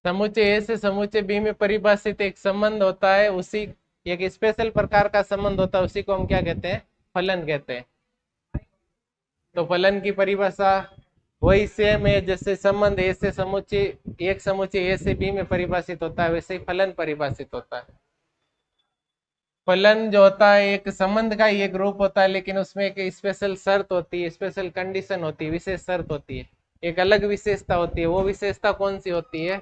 समुच्चय ए से समुच्चय बी में परिभाषित एक संबंध होता है, उसी एक स्पेशल प्रकार का संबंध होता है, उसी को हम क्या कहते हैं, फलन कहते हैं। तो फलन की परिभाषा वही सेम है, जैसे संबंध ए से समुच्चय, एक समुच्चय ए से बी में परिभाषित होता है, वैसे ही फलन परिभाषित होता है। फलन जो होता है एक संबंध का ही एक रूप होता है, लेकिन उसमें एक स्पेशल शर्त होती है, स्पेशल कंडीशन होती है, विशेष शर्त होती है, एक अलग विशेषता होती है। वो विशेषता कौन सी होती है?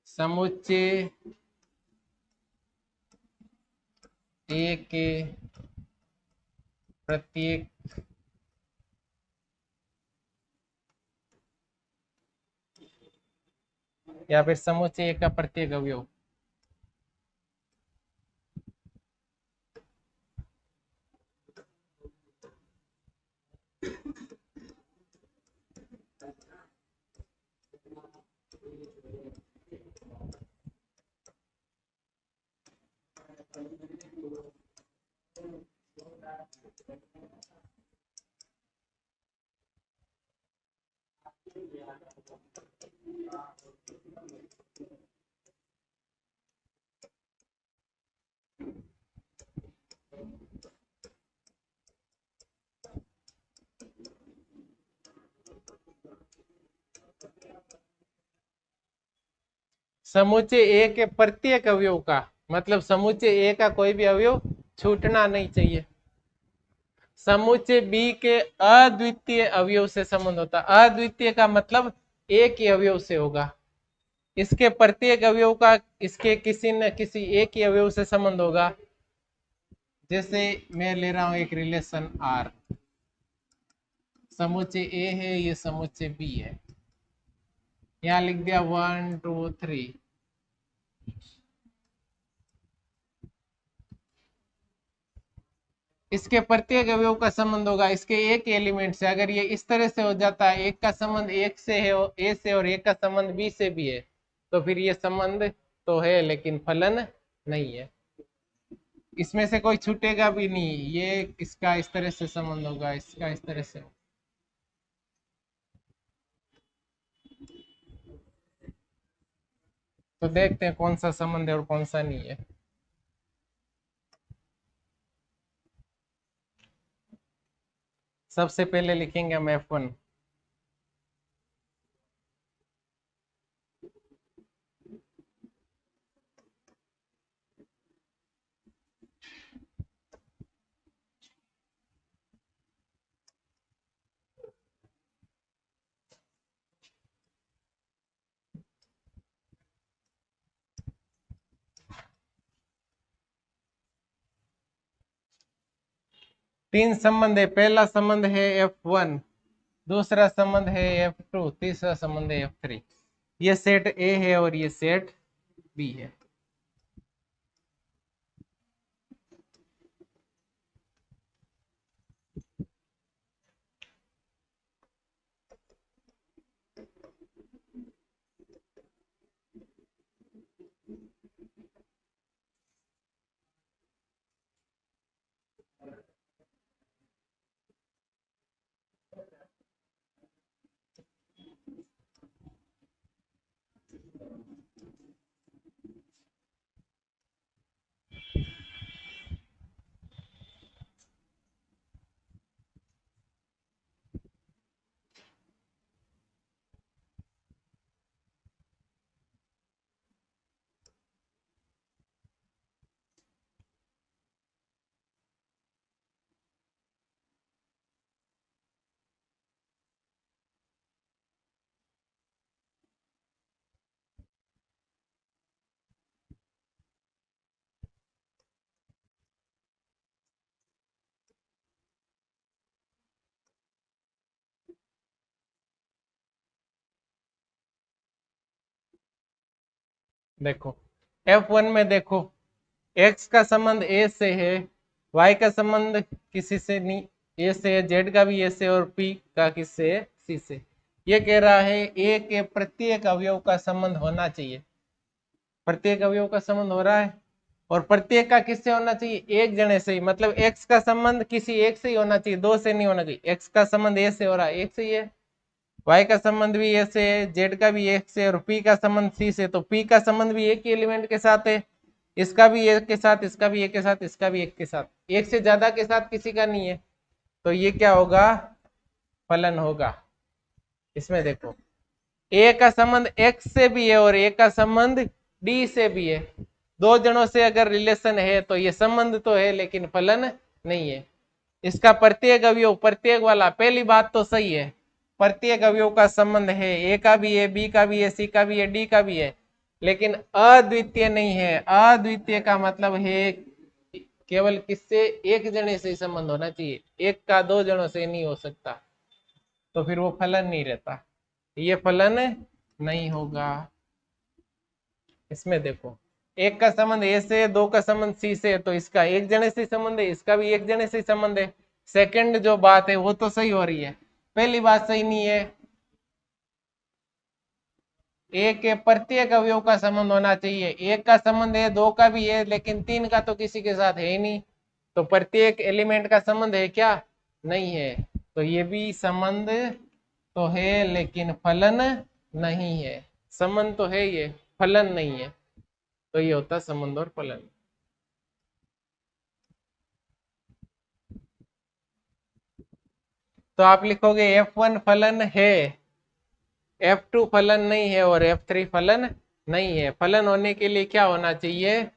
समुच्चय ए के प्रत्येक या फिर समुच्चय ए का प्रत्येक अवयव। समुच्चय ए के प्रत्येक अवयव का मतलब समुच्चय ए का कोई भी अवयव छूटना नहीं चाहिए। समुच्चय बी के अद्वितीय अवयव से संबंध होता है। अद्वितीय का मतलब एक ही अवयव से होगा। इसके प्रत्येक अवयव का इसके किसी न किसी एक ही अवयव से संबंध होगा। जैसे मैं ले रहा हूं एक रिलेशन आर, समुच्चय ए है, ये समुच्चय बी है, यहां लिख दिया 1 2 3। इसके प्रत्येक अवयव का संबंध होगा इसके एक एलिमेंट से। अगर ये इस तरह से हो जाता है, एक का संबंध एक से है, ए से, और एक का संबंध बी से भी है, तो फिर ये संबंध तो है लेकिन फलन नहीं है। इसमें से कोई छूटेगा भी नहीं। ये इसका इस तरह से संबंध होगा, इसका इस तरह से। तो देखते हैं कौन सा संबंध है और कौन सा नहीं है। सबसे पहले लिखेंगे हम F1। 3 संबंध है। पहला संबंध है F1, दूसरा संबंध है F2, तीसरा संबंध है F3। ये सेट ए है और ये सेट बी है। देखो F1 में देखो, x का संबंध a से है, y का संबंध किसी से नहीं, a से है, z का भी a से, और p का किससे है, c से। ये कह रहा है a के प्रत्येक अवयव का संबंध होना चाहिए। प्रत्येक अवयव का संबंध हो रहा है। और प्रत्येक का किससे होना चाहिए, एक जने से ही, मतलब एक्स का संबंध किसी एक से ही होना चाहिए, दो से नहीं होना चाहिए। एक्स का संबंध ए से हो रहा है, एक से ही है। वाई का संबंध भी ए से है, जेड का भी एक से, और पी का संबंध सी से, तो पी का संबंध भी एक ही एलिमेंट के साथ है, इसका भी एक के साथ, इसका भी एक के साथ, इसका भी एक के साथ, एक से ज्यादा के साथ किसी का नहीं है। तो ये क्या होगा, फलन होगा। इसमें देखो ए का संबंध एक्स से भी है और ए का संबंध डी से भी है। दो जनों से अगर रिलेशन है तो ये संबंध तो है लेकिन फलन नहीं है। इसका प्रत्येक अवयव, प्रत्येक वाला, पहली बात तो सही है, प्रत्येक अवयव का संबंध है, ए का भी है, बी का भी है, सी का भी है, डी का भी है, लेकिन अद्वितीय नहीं है। अद्वितीय का मतलब है केवल किससे, एक जने से ही संबंध होना चाहिए, एक का दो जनों से नहीं हो सकता, तो फिर वो फलन नहीं रहता, ये फलन नहीं होगा। इसमें देखो एक का संबंध ए से, दो का संबंध सी से, तो इसका एक जने से संबंध है, इसका भी एक जने से संबंध है। सेकंड जो बात है वो तो सही हो रही है, पहली बात सही नहीं है। एक के प्रत्येक अवयव का संबंध होना चाहिए, एक का संबंध है, दो का भी है, लेकिन तीन का तो किसी के साथ है ही नहीं, तो प्रत्येक एलिमेंट का संबंध है क्या, नहीं है, तो ये भी संबंध तो है लेकिन फलन नहीं है। संबंध तो है ये, फलन नहीं है, तो ये होता संबंध और फलन। तो आप लिखोगे F1 फलन है, F2 फलन नहीं है और F3 फलन नहीं है। फलन होने के लिए क्या होना चाहिए,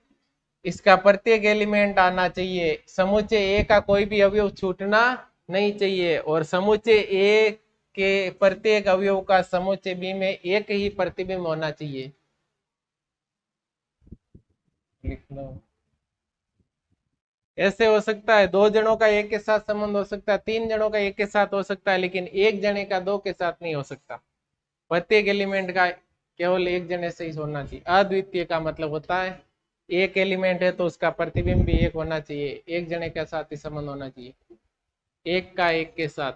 इसका प्रत्येक एलिमेंट आना चाहिए, समुच्चय ए का कोई भी अवयव छूटना नहीं चाहिए, और समुच्चय ए के प्रत्येक अवयव का समुच्चय बी में एक ही प्रतिबिंब होना चाहिए। लिख लो। ऐसे हो सकता है दो जनों का एक के साथ संबंध हो सकता है, तीन जनों का एक के साथ हो सकता है, लेकिन एक जने का दो के साथ नहीं हो सकता। प्रत्येक एलिमेंट का केवल एक जने से ही होना चाहिए। अद्वितीय का मतलब होता है एक एलिमेंट है तो उसका प्रतिबिंब भी एक होना चाहिए, एक जने के साथ ही संबंध होना चाहिए, एक का एक के साथ।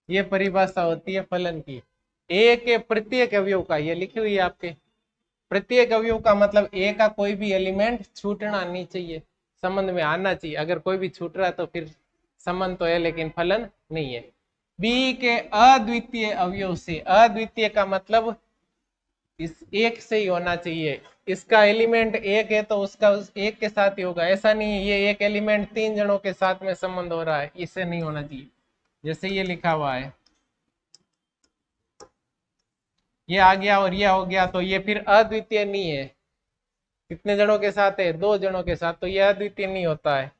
ये परिभाषा होती है फलन की। ए के प्रत्येक अवयव का, ये लिखी हुई है आपके, प्रत्येक अवयव का मतलब ए का कोई भी एलिमेंट छूटना नहीं चाहिए, संबंध में आना चाहिए। अगर कोई भी छूट रहा है तो फिर संबंध तो है लेकिन फलन नहीं है। बी के अद्वितीय अवयव से, अद्वितीय का मतलब इस एक से ही होना चाहिए, इसका एलिमेंट एक है तो उसका उस एक के साथ ही होगा। ऐसा नहीं है ये एक एलिमेंट तीन जनों के साथ में संबंध हो रहा है, इससे नहीं होना चाहिए। जैसे ये लिखा हुआ है, ये आ गया और ये हो गया, तो ये फिर अद्वितीय नहीं है। कितने जनों के साथ है, दो जनों के साथ, तो ये अद्वितीय नहीं होता है।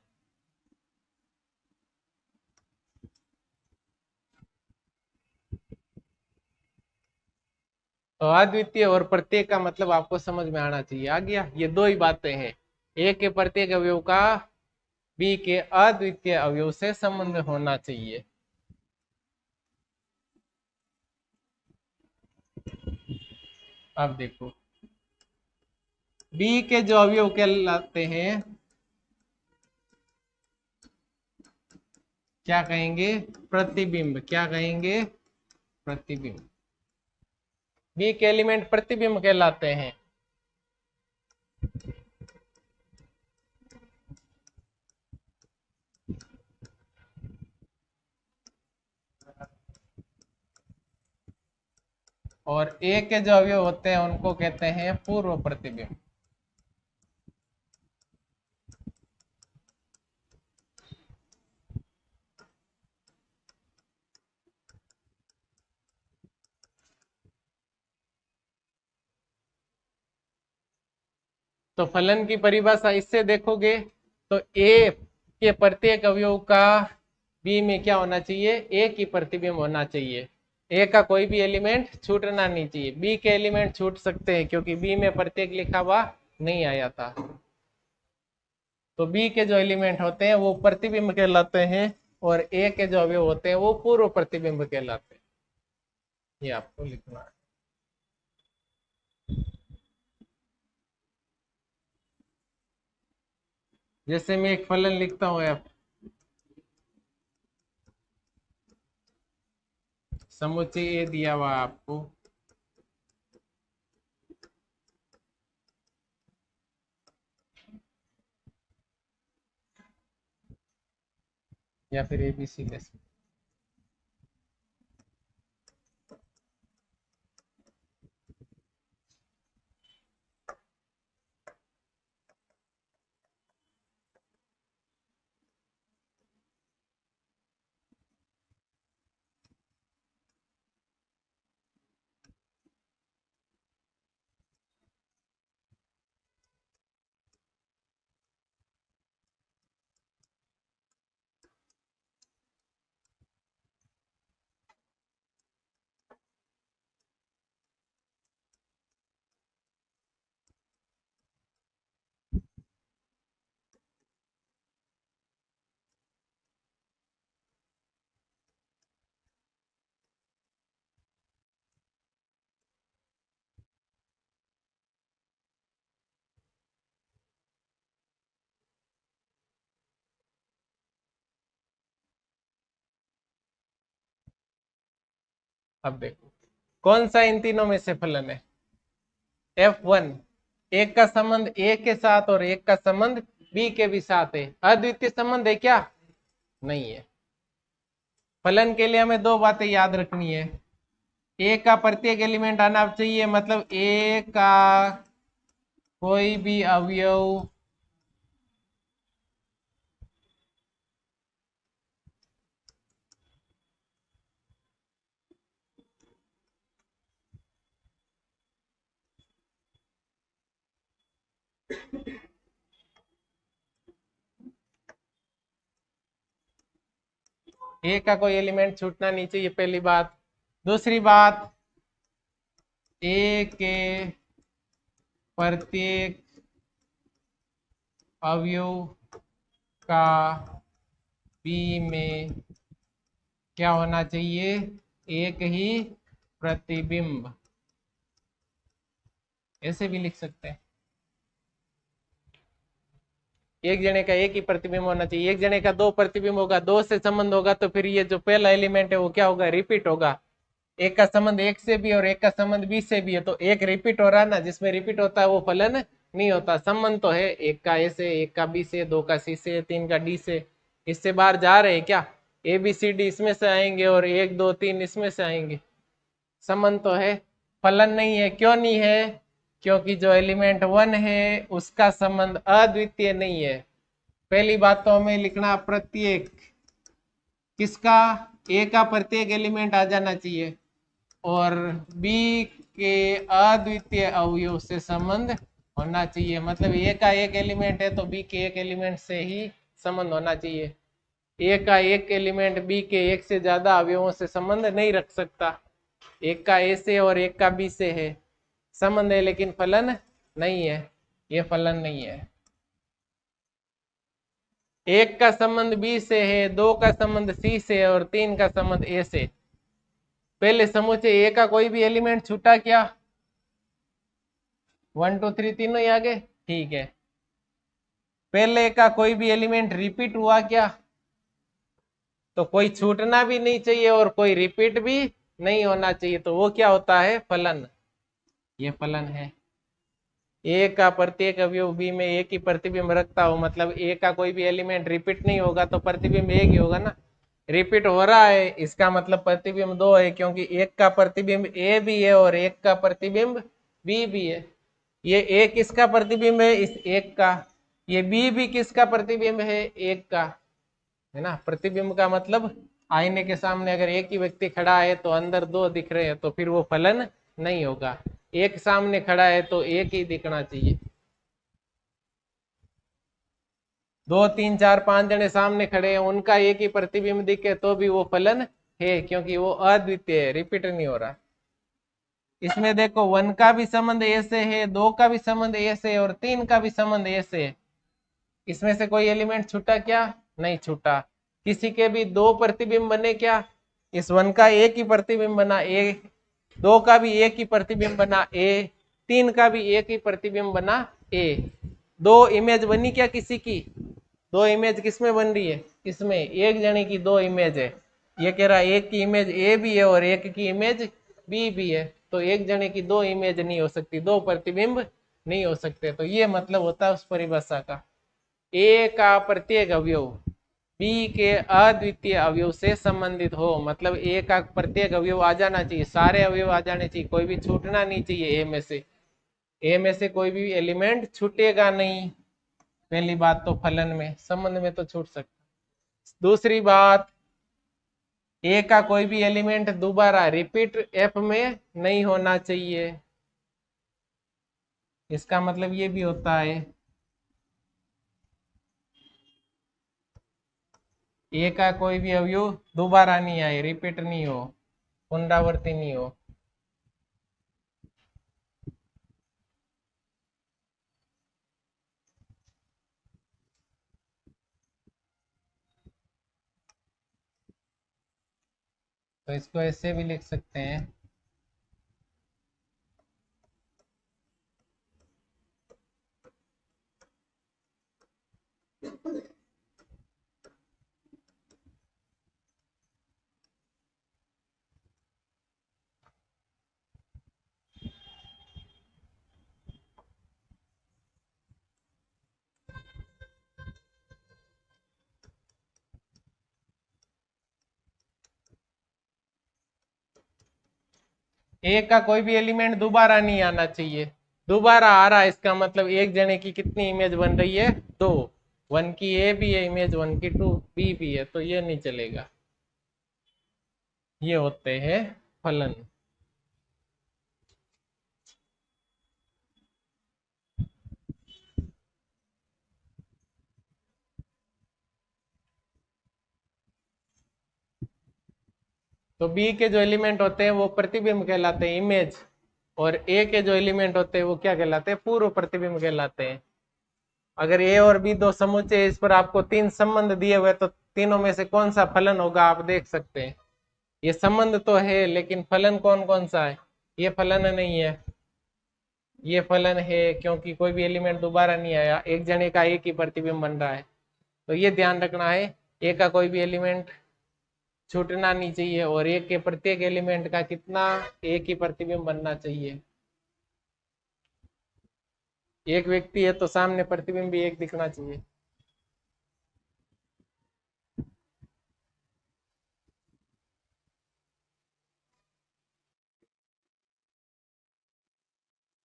तो अद्वितीय और प्रत्येक का मतलब आपको समझ में आना चाहिए। आ गया, ये दो ही बातें हैं, ए के प्रत्येक अवयव का बी के अद्वितीय अवयव से संबंध होना चाहिए। अब देखो बी के जो अवयव कहलाते हैं क्या कहेंगे, प्रतिबिंब। क्या कहेंगे, प्रतिबिंब। बी के एलिमेंट प्रतिबिंब कहलाते हैं। और ए के जो अवयव होते हैं उनको कहते हैं पूर्व प्रतिबिंब। तो फलन की परिभाषा इससे देखोगे तो ए के प्रत्येक अवयव का बी में क्या होना चाहिए, एक ही प्रतिबिंब होना चाहिए, ए का कोई भी एलिमेंट छूटना नहीं चाहिए। बी के एलिमेंट छूट सकते हैं क्योंकि बी में प्रत्येक लिखा हुआ नहीं आया था। तो बी के जो एलिमेंट होते हैं वो प्रतिबिंब कहलाते हैं और ए के जो अवयव होते हैं वो पूर्व प्रतिबिंब कहलाते हैं। ये आपको लिखना है। जैसे मैं एक फलन लिखता हूं एफ, समुच्चय ए दिया हुआ आपको, या फिर एबीसी ले सकते। अब देखो कौन सा इन तीनों में से फलन है, F1। एक का संबंध ए के साथ और एक का संबंध बी के भी साथ है। अद्वितीय संबंध है क्या? नहीं है। फलन के लिए हमें दो बातें याद रखनी है। ए का प्रत्येक एलिमेंट आना चाहिए, मतलब ए का कोई भी अवयव ए का कोई एलिमेंट छूटना नहीं चाहिए, पहली बात। दूसरी बात, ए के प्रत्येक अवयव का बी में क्या होना चाहिए? एक ही प्रतिबिंब। ऐसे भी लिख सकते हैं, एक जने का एक ही प्रतिबिंब होना चाहिए। एक जने का दो प्रतिबिंब होगा, दो से संबंध होगा तो फिर ये जो पहला एलिमेंट है वो क्या होगा? रिपीट होगा। एक का संबंध एक से भी और एक का संबंध बी से भी है, तो एक रिपीट हो रहा है ना, जिसमें रिपीट होता है वो फलन नहीं होता। संबंध तो है, एक का ए से, एक का बी से, दो का सी से, तीन का डी से। इससे बाहर जा रहे हैं क्या? ए बी सी डी इसमें से आएंगे और एक दो तीन इसमें से आएंगे। संबंध तो है, फलन नहीं है। क्यों नहीं है? क्योंकि जो एलिमेंट 1 है उसका संबंध अद्वितीय नहीं है। पहली बात तो हमें लिखना प्रत्येक, किसका? ए का प्रत्येक एलिमेंट आ जाना चाहिए और बी के अद्वितीय अवयव से संबंध होना चाहिए। मतलब ए का एक एलिमेंट है तो बी के एक एलिमेंट से ही संबंध होना चाहिए। ए का एक एलिमेंट बी के एक से ज्यादा अवयवों से संबंध नहीं रख सकता। एक का ए से और एक का बी से है संबंध है, लेकिन फलन नहीं है। ये फलन नहीं है। एक का संबंध बी से है, दो का संबंध सी से है और तीन का संबंध ए से। पहले समुच्चय ए का कोई भी एलिमेंट छूटा क्या? 1 2 3 तीनों ही आ गए, ठीक है। पहले का कोई भी एलिमेंट रिपीट हुआ क्या? तो कोई छूटना भी नहीं चाहिए और कोई रिपीट भी नहीं होना चाहिए, तो वो क्या होता है? फलन। ये फलन है। ए का प्रत्येक अवयव बी में एक ही प्रतिबिंब रखता हो, मतलब ए का कोई भी एलिमेंट रिपीट नहीं होगा तो प्रतिबिंब एक ही होगा ना। रिपीट हो रहा है इसका मतलब प्रतिबिंब दो है, क्योंकि एक का प्रतिबिंब ए भी है और एक का प्रतिबिंब बी भी है। ये ए किसका प्रतिबिंब है? इस एक का। ये बी भी किसका प्रतिबिंब है? एक का, है ना। प्रतिबिंब का मतलब आईने के सामने अगर एक ही व्यक्ति खड़ा है तो अंदर दो दिख रहे हैं, तो फिर वो फलन नहीं होगा। एक सामने खड़ा है तो एक ही दिखना चाहिए। दो तीन चार पांच जने सामने खड़े हैं, उनका एक ही प्रतिबिंब दिखे तो भी वो फलन है, क्योंकि वो अद्वितीय है, रिपीट नहीं हो रहा। इसमें देखो 1 का भी संबंध ए से है, 2 का भी संबंध ए से है और 3 का भी संबंध ए से है। इसमें से कोई एलिमेंट छूटा क्या? नहीं छूटा। किसी के भी दो प्रतिबिंब बने क्या? इस वन का एक ही प्रतिबिंब बना ए, दो का भी एक ही प्रतिबिंब बना ए, तीन का भी एक ही प्रतिबिंब बना ए। दो इमेज बनी क्या किसी की? दो इमेज किसमें बन रही है? इसमें एक जने की दो इमेज है। ये कह रहा है एक की इमेज ए भी है और एक की इमेज बी भी है, तो एक जने की दो इमेज नहीं हो सकती, दो प्रतिबिंब नहीं हो सकते। तो ये मतलब होता है उस परिभाषा का। ए का प्रत्येक अवयव बी के अद्वितीय अवयव से संबंधित हो, मतलब ए का प्रत्येक अवयव आ जाना चाहिए, सारे अवयव आ जाने चाहिए, कोई भी छूटना नहीं चाहिए ए में से। ए में से कोई भी एलिमेंट छूटेगा नहीं। पहली बात तो फलन में, संबंध में तो छूट सकता। दूसरी बात, ए का कोई भी एलिमेंट दोबारा रिपीट एफ में नहीं होना चाहिए। इसका मतलब ये भी होता है ए का कोई भी अवयव दोबारा नहीं आए, रिपीट नहीं हो, पुनरावृत्ति नहीं हो। तो इसको ऐसे भी लिख सकते हैं, ए का कोई भी एलिमेंट दोबारा नहीं आना चाहिए। दोबारा आ रहा है इसका मतलब एक जने की कितनी इमेज बन रही है? दो। वन की ए भी है इमेज, वन की टू बी भी है, तो ये नहीं चलेगा। ये होते हैं फलन। तो बी के जो एलिमेंट होते हैं वो प्रतिबिंब कहलाते हैं, इमेज। और ए के जो एलिमेंट होते हैं वो क्या कहलाते हैं? पूर्व प्रतिबिंब कहलाते हैं। अगर ए और बी दो समुच्चय, इस पर आपको तीन संबंध दिए हुए, तो तीनों में से कौन सा फलन होगा आप देख सकते हैं। ये संबंध तो है लेकिन फलन कौन कौन सा है? ये फलन नहीं है, ये फलन है, क्योंकि कोई भी एलिमेंट दोबारा नहीं आया, एक जने का एक ही प्रतिबिंब बन रहा है। तो ये ध्यान रखना है, ए का कोई भी एलिमेंट छूटना नहीं चाहिए और एक के प्रत्येक एलिमेंट का कितना? एक ही प्रतिबिंब बनना चाहिए। एक व्यक्ति है तो सामने प्रतिबिंब भी एक दिखना चाहिए।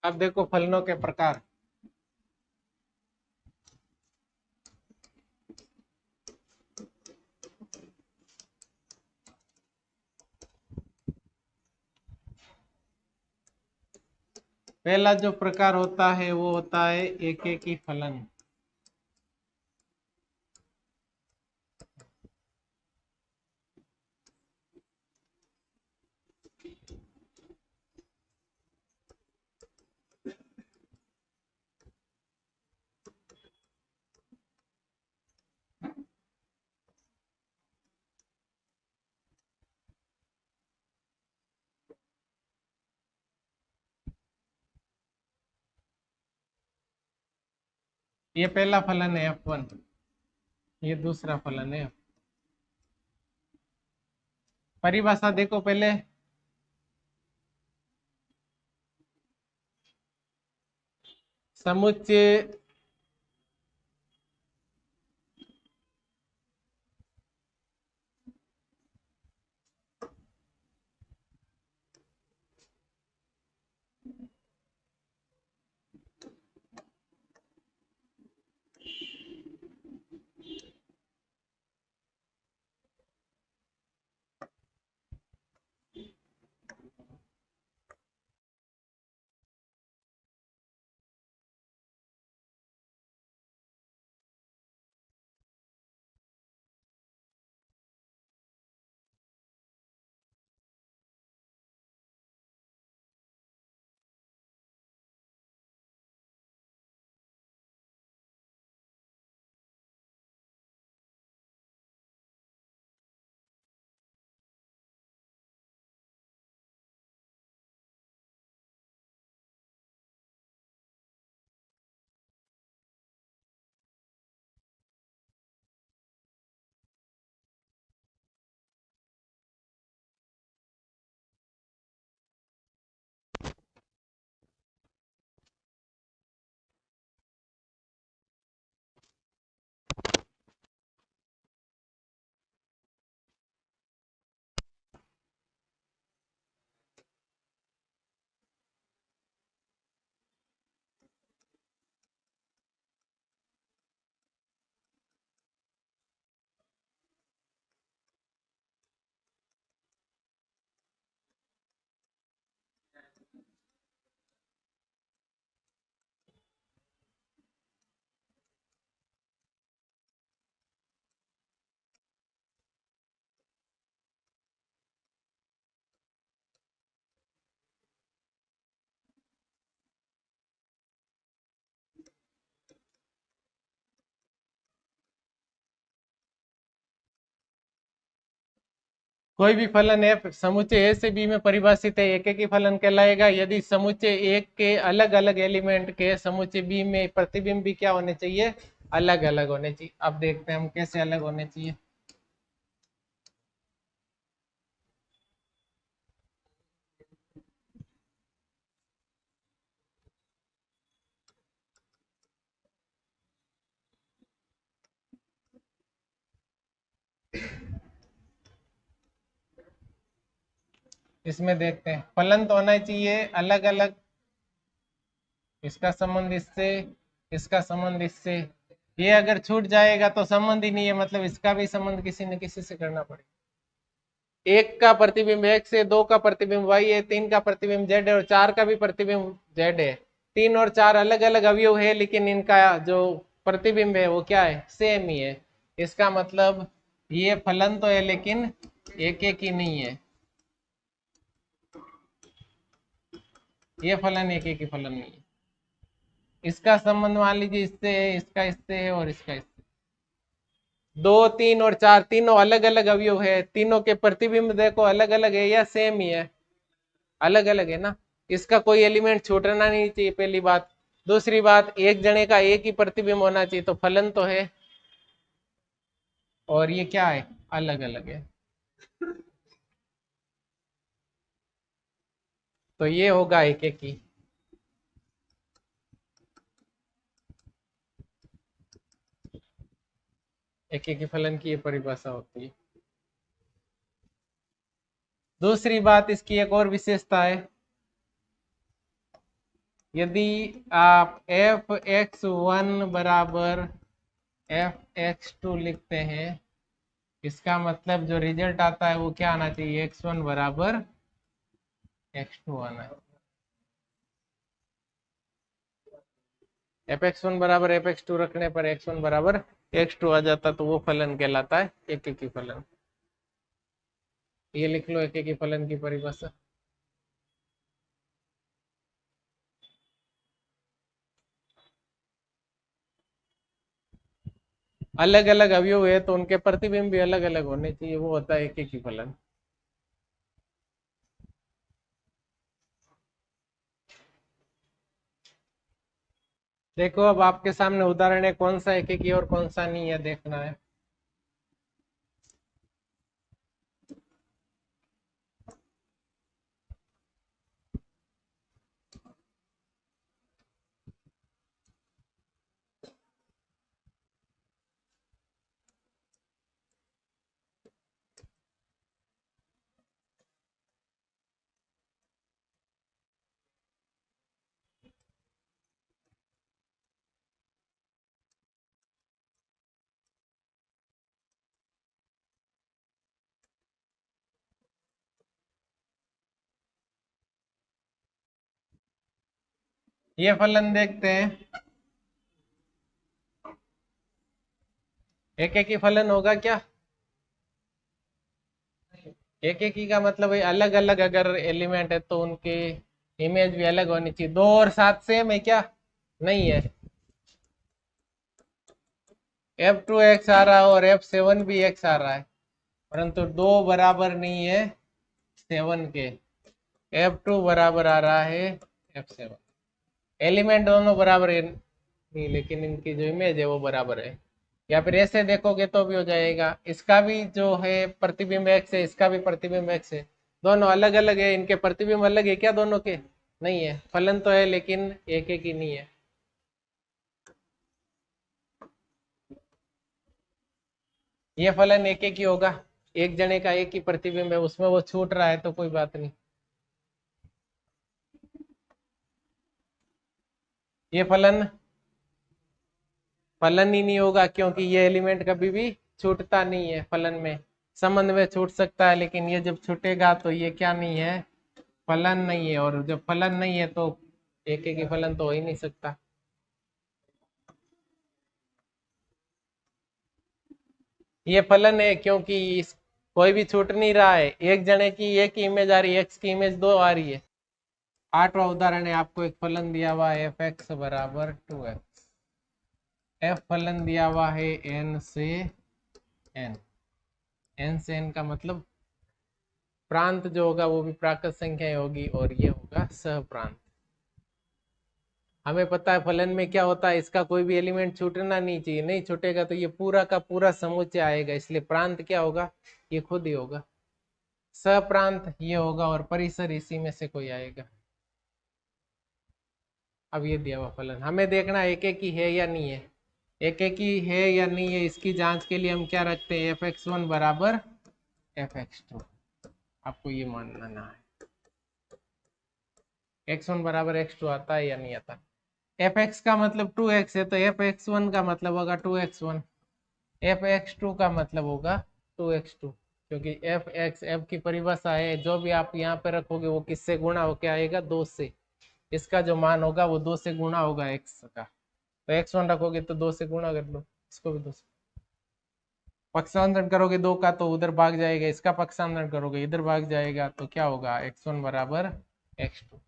अब देखो फलनों के प्रकार। पहला जो प्रकार होता है वो होता है एक एक ही फलन। ये पहला फलन है F1, ये दूसरा फलन है। परिभाषा देखो पहले। समुच्चय कोई भी फलन f समुच्चय ए से बी में परिभाषित है, एक ही फलन कहलाएगा। यदि समुच्चय ए के अलग अलग एलिमेंट के समुच्चय बी में प्रतिबिंब भी क्या होने चाहिए, अलग अलग होने चाहिए। अब देखते हैं हम कैसे अलग होने चाहिए। इसमें देखते हैं, फलन तो होना चाहिए अलग अलग, इसका संबंध इससे, इसका संबंध इससे। ये अगर छूट जाएगा तो संबंध ही नहीं है, मतलब इसका भी संबंध किसी न किसी से करना पड़ेगा। एक का प्रतिबिंब x है, दो का प्रतिबिंब y है, तीन का प्रतिबिंब z है और चार का भी प्रतिबिंब z है। तीन और चार अलग अलग अवयव है, लेकिन इनका जो प्रतिबिंब है वो क्या है, सेम ही है। इसका मतलब ये फलन तो है लेकिन एक एक ही नहीं है, ये फलन एक एक ही फलन नहीं है। इसका संबंध मान लीजिए इससे है, इसका इससे है और इसका इससे। दो तीन और चार तीनों अलग अलग अवयव है, तीनों के प्रतिबिंब देखो अलग अलग है या सेम ही है, अलग अलग है ना। इसका कोई एलिमेंट छूटना नहीं चाहिए, पहली बात। दूसरी बात, एक जने का एक ही प्रतिबिंब होना चाहिए, तो फलन तो है और ये क्या है, अलग अलग है। तो ये होगा एक एक ही। एक एक ही फलन की ये परिभाषा होती है। दूसरी बात, इसकी एक और विशेषता है, यदि आप f(x1) बराबर f(x2) लिखते हैं, इसका मतलब जो रिजल्ट आता है वो क्या आना चाहिए, x1 बराबर x2 आना है। fx1 बराबर fx2 रखने पर x1 बराबर x2 आ जाता, तो वो फलन कहलाता है एक एक ही फलन। ये लिख लो एक एक ही फलन की परिभाषा। अलग अलग अवयव है तो उनके प्रतिबिंब भी अलग अलग होने चाहिए, वो होता है एक एक ही फलन। देखो अब आपके सामने उदाहरण है, कौन सा एक एक ही और कौन सा नहीं है, देखना है। ये फलन देखते हैं, एक एक ही फलन होगा क्या, एक एक ही का मतलब है अलग अलग अगर एलिमेंट है तो उनकी इमेज भी अलग होनी चाहिए। दो और सात सेम है क्या, नहीं है। f2 x आ रहा है और f7 भी x आ रहा है, परंतु दो बराबर नहीं है 7 के। f2 बराबर आ रहा है f7, एलिमेंट दोनों बराबर है नहीं, लेकिन इनकी जो इमेज है वो बराबर है। या फिर ऐसे देखोगे तो भी हो जाएगा, इसका भी जो है प्रतिबिंब x है, इसका भी प्रतिबिंब x है, दोनों अलग अलग है, इनके प्रतिबिंब अलग है क्या दोनों के, नहीं है। फलन तो है लेकिन एक एक ही नहीं है। ये फलन एक एक ही होगा, एक जने का एक ही प्रतिबिंब है, उसमें वो छूट रहा है तो कोई बात नहीं। ये फलन फलन ही नहीं होगा, क्योंकि ये एलिमेंट कभी भी छूटता नहीं है। फलन में संबंध में छूट सकता है, लेकिन ये जब छूटेगा तो ये क्या नहीं है, फलन नहीं है। और जब फलन नहीं है तो एक एक ही फलन तो हो ही नहीं सकता। ये फलन है क्योंकि कोई भी छूट नहीं रहा है, एक जने की एक ही इमेज आ रही है, एक्स की इमेज दो आ रही है। आठवां उदाहरण है, आपको एक फलन दिया हुआ है एफ एक्स बराबर 2x। एफ फलन दिया हुआ है n से n, n से n का मतलब प्रांत जो होगा वो भी प्राकृत संख्या होगी और ये होगा सहप्रांत। हमें पता है फलन में क्या होता है, इसका कोई भी एलिमेंट छूटना नहीं चाहिए, नहीं छूटेगा तो ये पूरा का पूरा समुच्चय आएगा, इसलिए प्रांत क्या होगा, ये खुद ही होगा। सप्रांत ये होगा और परिसर इसी में से कोई आएगा। अब ये दिया हुआ फलन हमें देखना एक एक ही है या नहीं है, एक एक ही है या नहीं है, इसकी जांच के लिए हम क्या रखते हैं, f(x1) बराबर f(x2), आपको ये मानना है x1 बराबर x2 आता है या नहीं आता। fx का मतलब 2x है तो fx1 का मतलब होगा 2x1, fx2 का मतलब होगा 2x2, क्योंकि fx f की परिभाषा है, जो भी आप यहाँ पे रखोगे वो किससे गुणा होके आएगा, 2 से, इसका जो मान होगा वो 2 से गुणा होगा x का, तो x1 रखोगे तो 2 से गुणा कर लो, इसको भी 2 से पक्षांतरण करोगे 2 का तो उधर भाग जाएगा, इसका पक्षांतरण करोगे इधर भाग जाएगा, तो क्या होगा x1 बराबर x2।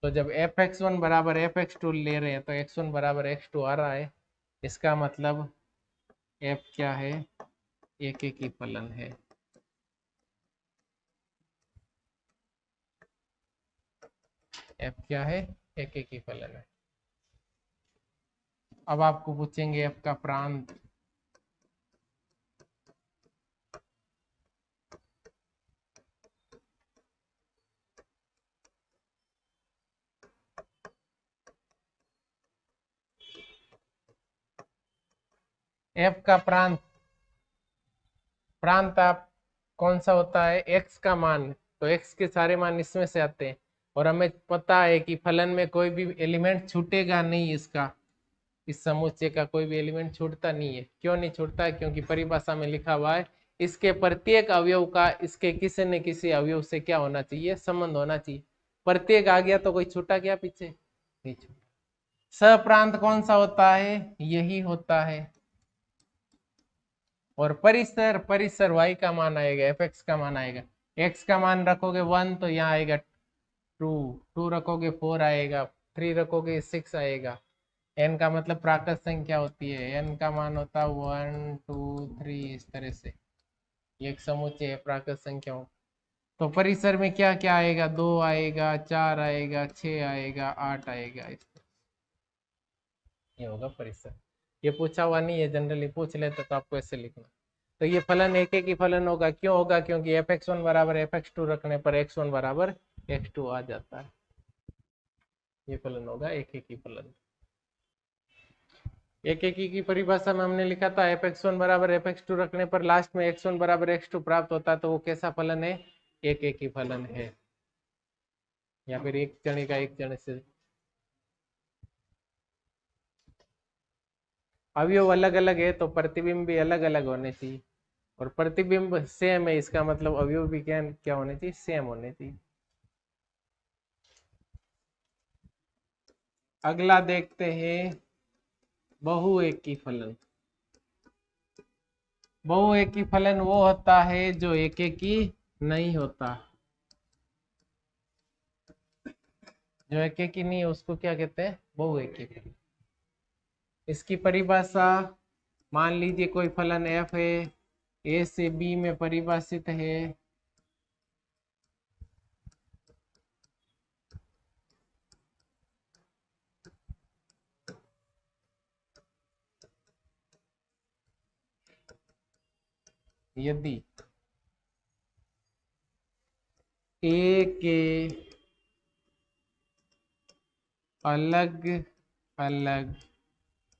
तो जब fx1 बराबर fx2 ले रहे हैं तो x1 बराबर x2 आ रहा है, इसका मतलब f क्या है, एक एक ही फलन है। f क्या है, एक एक ही फलन है। अब आपको पूछेंगे f का प्रांत, f का प्रांत, प्रांत आप कौन सा होता है, x का मान, तो x के सारे मान इसमें से आते हैं, और हमें पता है कि फलन में कोई भी एलिमेंट छूटेगा नहीं, इसका इस समुच्चय का कोई भी एलिमेंट छूटता नहीं है। क्यों नहीं छूटता है, क्योंकि परिभाषा में लिखा हुआ है इसके प्रत्येक अवयव का इसके किसी न किसी अवयव से क्या होना चाहिए, संबंध होना चाहिए। प्रत्येक आ गया तो कोई छूटा क्या पीछे, नहीं छूटा। सप्रांत कौन सा होता है, यही होता है। और परिसर, परिसर y का मान आएगा, fx का मान आएगा, x का मान रखोगे 1 तो यहाँ आएगा 2, 2 रखोगे 4 आएगा, 3 रखोगे 6 आएगा। n का मतलब प्राकृत संख्या होती है, n का मान होता है 1 2 3, इस तरह से ये एक समुच्चय है प्राकृत संख्याओं। तो परिसर में क्या क्या आएगा, 2 आएगा, 4 आएगा, 6 आएगा, 8 आएगा, इस तरह ये होगा परिसर। ये पूछा हुआ नहीं है, जनरली पूछ लेते तो आपको ऐसे लिखना। तो ये फलन एक एक ही फलन होगा, क्यों होगा, क्योंकि fx1 बराबर fx2 रखने पर x1 बराबर x2 आ जाता है, ये फलन होगा एक एक ही फलन। एक एक की परिभाषा में हमने लिखा था fx1 बराबर fx2 रखने पर लास्ट में x1 बराबर x2 प्राप्त होता है, तो वो कैसा फलन है, एक एक ही फलन है, या फिर एक जने का एक जने से अवयव अलग अलग है तो प्रतिबिंब भी अलग अलग होने चाहिए, और प्रतिबिंब सेम है इसका मतलब अवयव भी क्या क्या होने चाहिए, सेम होने चाहिए। अगला देखते हैं बहु एक की फलन। बहु एक की फलन वो होता है जो एक एक ही नहीं होता, जो एक एक ही नहीं है उसको क्या कहते हैं, बहु एक की फलन। इसकी परिभाषा, मान लीजिए कोई फलन f है, a से b में परिभाषित है, यदि a के अलग अलग,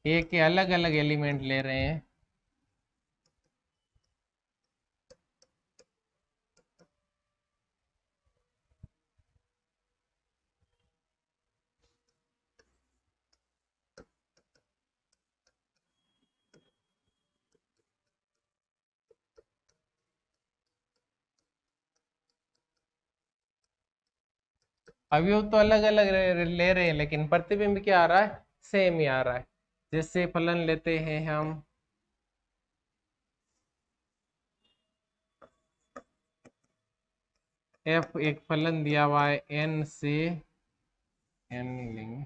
a के अलग अलग एलिमेंट ले रहे हैं, अवयव तो अलग अलग ले रहे हैं लेकिन प्रतिबिंब क्या आ रहा है, सेम ही आ रहा है। जैसे फलन लेते हैं हम f, एक फलन दिया हुआ है n से n लेंगे,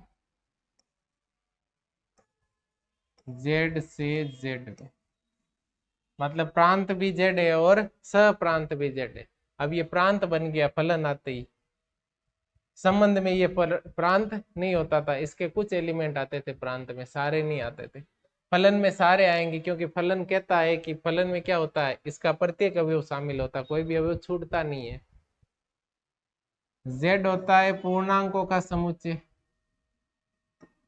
z से z में, मतलब प्रांत भी z है और सप्रांत भी z है। अब ये प्रांत बन गया फलन आते ही। संबंध में ये प्रांत नहीं होता था, इसके कुछ एलिमेंट आते थे प्रांत में, सारे नहीं आते थे। फलन में सारे आएंगे, क्योंकि फलन कहता है कि फलन में क्या होता है, इसका प्रत्येक अवयव शामिल होता है, कोई भी अवयव छूटता नहीं है। z होता है पूर्णांकों का समुच्चय,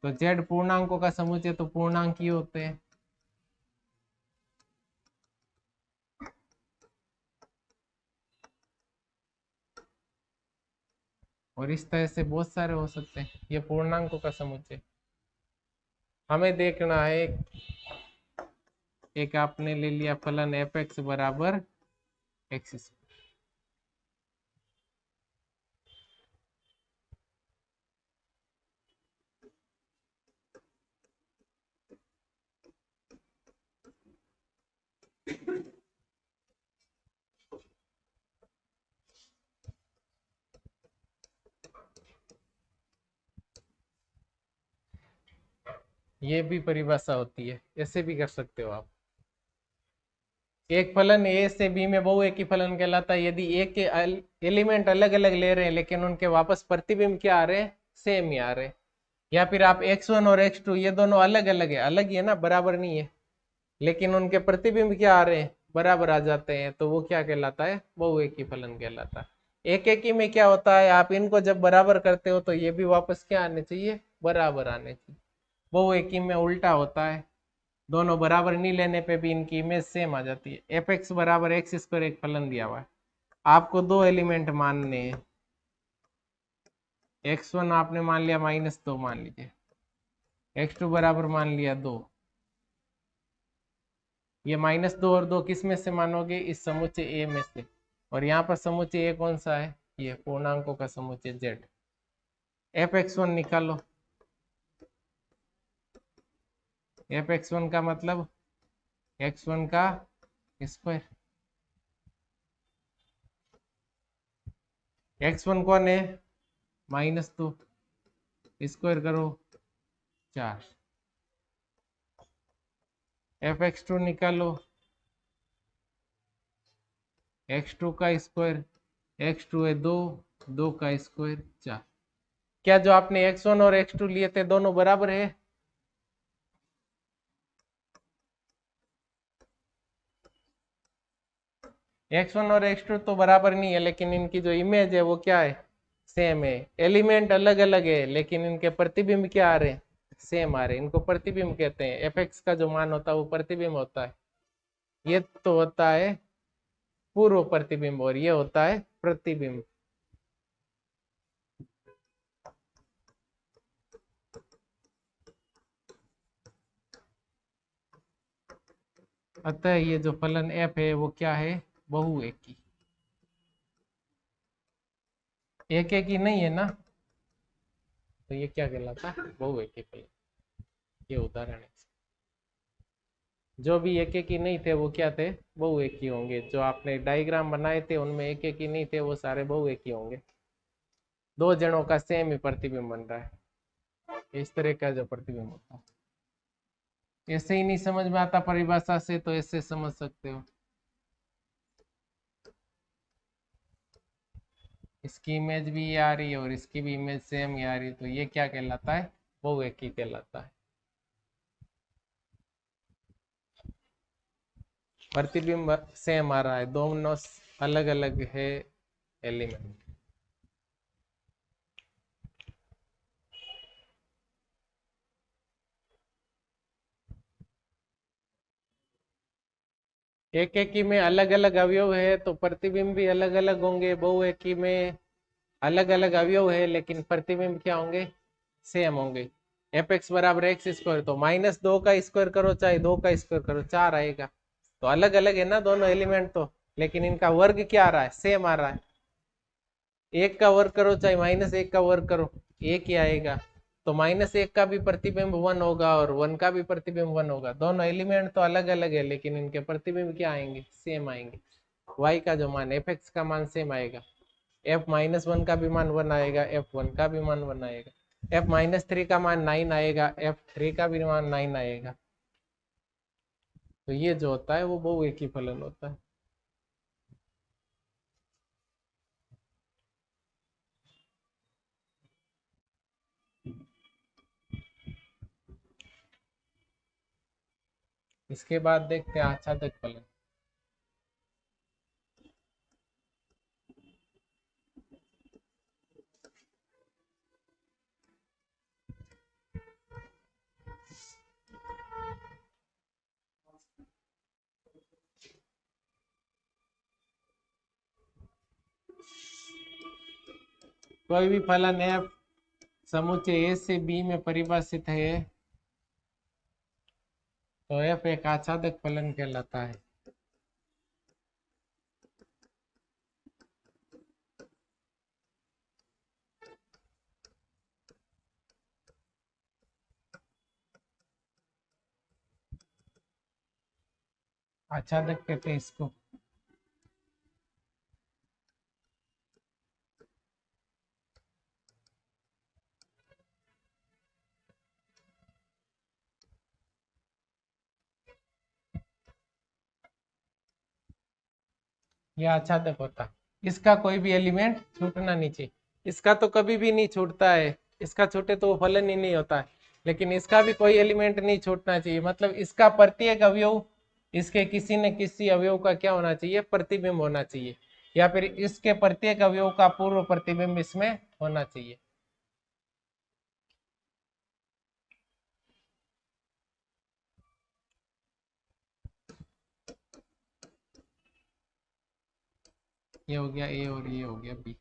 तो z पूर्णांकों का समुच्चय तो पूर्णांक ही होते हैं। और इस तरह से बहुत सारे हो सकते हैं, ये पूर्णांकों का समुच्चय। हमें देखना है, एक आपने ले लिया फलन एफ एक्स बराबर एक्स, ये भी परिभाषा होती है, ऐसे भी कर सकते हो आप। एक फलन ए से बी में बहुएकी फलन कहलाता है यदि ए के एलिमेंट अलग अलग ले रहे हैं लेकिन उनके वापस प्रतिबिंब क्या आ रहे हैं, सेम ही आ रहे हैं। या फिर आप x1 और x2 ये दोनों अलग अलग है, अलग ही है ना, बराबर नहीं है, लेकिन उनके प्रतिबिंब क्या आ रहे हैं, बराबर आ जाते हैं, तो वो क्या कहलाता है, बहुएकी फलन कहलाता है। एक एक ही में क्या होता है, आप इनको जब बराबर करते हो तो ये भी वापस क्या आने चाहिए, बराबर आने चाहिए। बहुएकी में उल्टा होता है, दोनों बराबर नहीं लेने पे भी इनकी इमेज सेम आ जाती है। एफ एक्स बराबर एक्स स्क्वायर एक फलन दिया हुआ है, आपको दो एलिमेंट मानने हैं। x1 आपने मान लिया -2 मान लीजिए, x2 बराबर मान लिया 2। ये -2 और 2 किस में से मानोगे, इस समुच्चय ए में से। और यहाँ पर समुच्चय ए कौन सा है, ये पूर्णांकों का समुच्चय z। एफ x1 निकालो, एफ x1 का मतलब x1 का स्क्वायर। x1 कौन है, -2, स्क्वायर करो 4। एफ x2 निकालो, x2 का स्क्वायर, x2 है 2, 2 का स्क्वायर 4। क्या जो आपने x1 और x2 लिए थे दोनों बराबर है, x1 और x2 तो बराबर नहीं है, लेकिन इनकी जो इमेज है वो क्या है, सेम है। एलिमेंट अलग अलग है लेकिन इनके प्रतिबिंब क्या आ रहे हैं, सेम आ रहे हैं, इनको प्रतिबिंब कहते हैं। एफ एक्स का जो मान होता है वो प्रतिबिंब होता है, ये तो होता है पूर्व प्रतिबिंब और ये होता है प्रतिबिंब। अतः ये जो फलन f है वो क्या है, बहुएकी। एक एक ही नहीं है ना, तो ये क्या कहलाता है, बहुएकी फलन। ये उदाहरण है, जो भी एक एक ही नहीं थे वो क्या थे, बहुएकी होंगे। जो आपने डायग्राम बनाए थे उनमें एक एक ही नहीं थे, वो सारे बहुएकी होंगे। दो जनों का सेम ही प्रतिबिंब बन रहा है, इस तरह का जो प्रतिबिंब होता है। ऐसे ही नहीं समझ में आता परिभाषा से तो ऐसे समझ सकते हो। इसकी इमेज भी ये आ रही है और इसकी भी इमेज सेम ही आ रही है, तो ये क्या कहलाता है, बहुएकी कहलाता है। प्रतिबिंब सेम आ रहा है, दोनों अलग अलग है एलिमेंट। एक एक ही में अलग अलग अवयव है तो प्रतिबिंब भी अलग अलग होंगे। बहुएकी में अलग अलग अवयव है लेकिन प्रतिबिंब क्या होंगे, सेम होंगे। एफ एक्स बराबर एक्स स्क्वायर, तो -2 का स्क्वायर करो चाहे 2 का स्क्वायर करो 4 आएगा। तो अलग अलग है ना दोनों एलिमेंट तो, लेकिन इनका वर्ग क्या आ रहा है, सेम आ रहा है। एक का वर्ग करो चाहे -1 का वर्ग करो, एक ही आएगा। तो -1 का भी प्रतिबिंब 1 होगा और 1 का भी प्रतिबिंब 1 होगा। दोनों एलिमेंट तो अलग अलग है लेकिन इनके प्रतिबिंब क्या आएंगे, सेम आएंगे। y का जो मान एफ एक्स का मान सेम आएगा, f -1 का भी मान 1 आएगा, f1 का भी मान 1 आएगा, f -3 का मान 9 आएगा, f3 का भी मान 9 आएगा। तो ये जो होता है वो बहुएकी फलन होता है। इसके बाद देखते हैं आच्छादक फलन। कोई भी फलन f समुच्चय a से b में परिभाषित है तो f एक आच्छादक फलन कहलाता है। आच्छादक कहते हैं इसको। यह आच्छादक होता है, इसका कोई भी एलिमेंट छूटना नहीं चाहिए। इसका तो कभी भी नहीं छूटता है, इसका छूटे तो वो फलन ही नहीं होता है, लेकिन इसका भी कोई एलिमेंट नहीं छूटना चाहिए। मतलब इसका प्रत्येक अवयव इसके किसी न किसी अवयव का क्या होना चाहिए, प्रतिबिंब होना चाहिए, या फिर इसके प्रत्येक अवयव का पूर्व प्रतिबिंब इसमें होना चाहिए। ये हो गया ए और ये हो गया बी।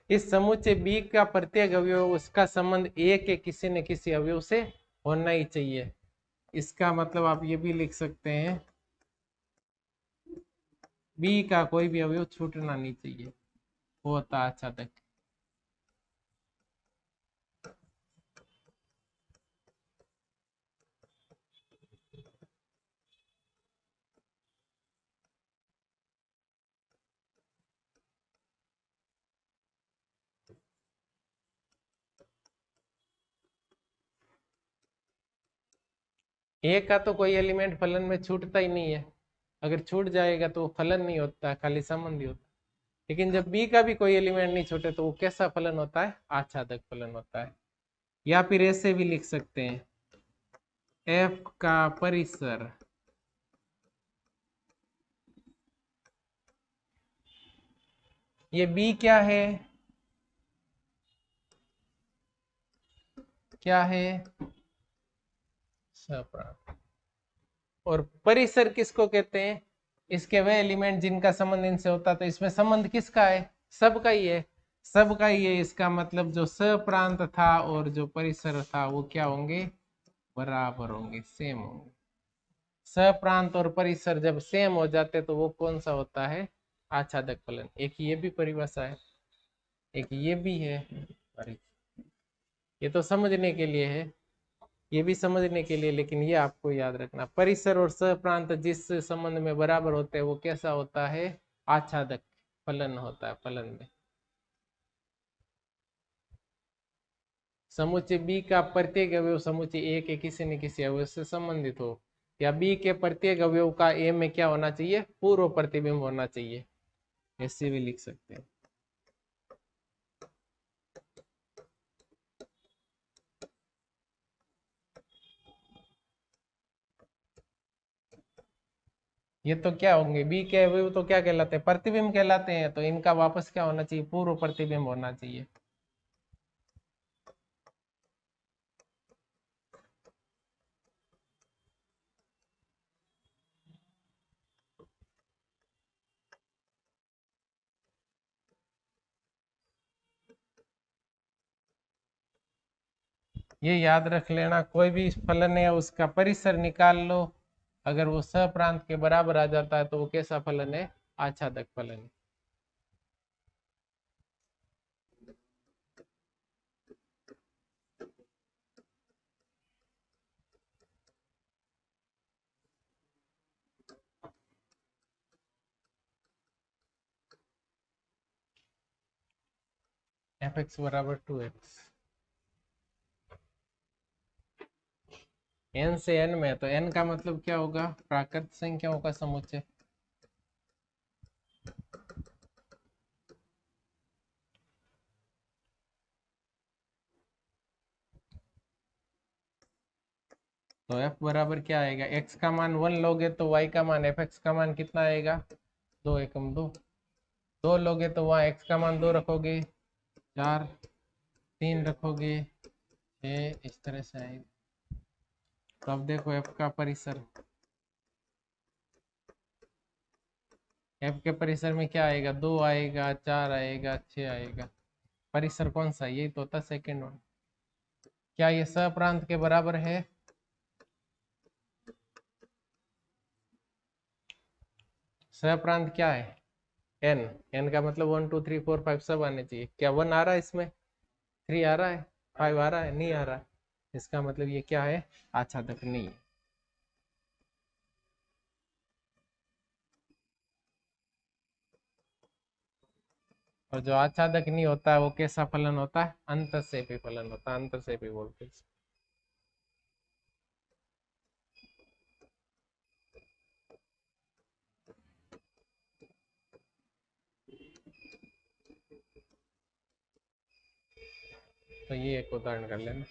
इस समुच्चय बी का प्रत्येक अवयव उसका संबंध ए के किसी न किसी अवयव से होना ही चाहिए। इसका मतलब आप ये भी लिख सकते हैं, बी का कोई भी अवयव छूटना नहीं चाहिए, वो होता आच्छादक। ए का तो कोई एलिमेंट फलन में छूटता ही नहीं है, अगर छूट जाएगा तो वो फलन नहीं होता, खाली संबंध ही होता। लेकिन जब बी का भी कोई एलिमेंट नहीं छूटे तो वो कैसा फलन होता है, आच्छादक फलन होता है। या फिर ऐसे भी लिख सकते हैं, एफ का परिसर ये बी क्या है, क्या है, सप्रांत। और परिसर किसको कहते हैं, इसके वे एलिमेंट जिनका संबंध इनसे होता, तो इसमें संबंध किसका है, सबका ही है, सबका ही है। इसका मतलब जो सप्रांत था और जो परिसर था वो क्या होंगे, बराबर होंगे, सेम होंगे। सप्रांत और परिसर जब सेम हो जाते तो वो कौन सा होता है, आच्छादक फलन। एक ये भी परिभाषा है, एक ये भी है। अरे ये तो समझने के लिए है, ये भी समझने के लिए, लेकिन ये आपको याद रखना, परिसर और सप्रांत जिस संबंध में बराबर होते हैं वो कैसा होता है, आच्छादक फलन होता है। फलन में समुच्चय बी का प्रत्येक अवयव समुच्चय ए के किसी न किसी अवयव से संबंधित हो, या बी के प्रत्येक अवयव का ए में क्या होना चाहिए, पूर्व प्रतिबिंब होना चाहिए, ऐसे भी लिख सकते हैं। ये तो क्या होंगे, बी के अवयव तो क्या कहलाते हैं, प्रतिबिंब कहलाते हैं, तो इनका वापस क्या होना चाहिए, पूर्व प्रतिबिंब होना चाहिए। ये याद रख लेना, कोई भी फलन है उसका परिसर निकाल लो, अगर वो सप्रांत के बराबर आ जाता है तो वो कैसा फलन है? आच्छादक फलन है। एफ एक्स बराबर 2x, एन से एन में, तो एन का मतलब क्या होगा? प्राकृत संख्याओं का समुच्चय। तो f बराबर क्या आएगा? x का मान 1 लोगे तो y का मान एफ एक्स का मान कितना आएगा? 2 एकम 2। 2 लोगे तो वहाँ x का मान 2 रखोगे, 4, 3 रखोगे, 6, इस तरह से आएगा। तो अब देखो f का परिसर, f के परिसर में क्या आएगा? 2 आएगा, 4 आएगा, 6 आएगा। परिसर कौन सा? यही तो होता सेकेंड वन। क्या ये सप्रांत के बराबर है? सप्रांत क्या है? एन। एन का मतलब 1 2 3 4 5 सब आने चाहिए। क्या 1 आ रहा है इसमें? 3 आ रहा है? 5 आ रहा है? नहीं आ रहा है। इसका मतलब ये क्या है? आच्छादक नहीं है। और जो आच्छादक नहीं होता है वो कैसा फलन होता है? अंतःसेपी फलन होता है। अंतःसेपी बोलते हैं। तो ये एक उदाहरण कर लेना।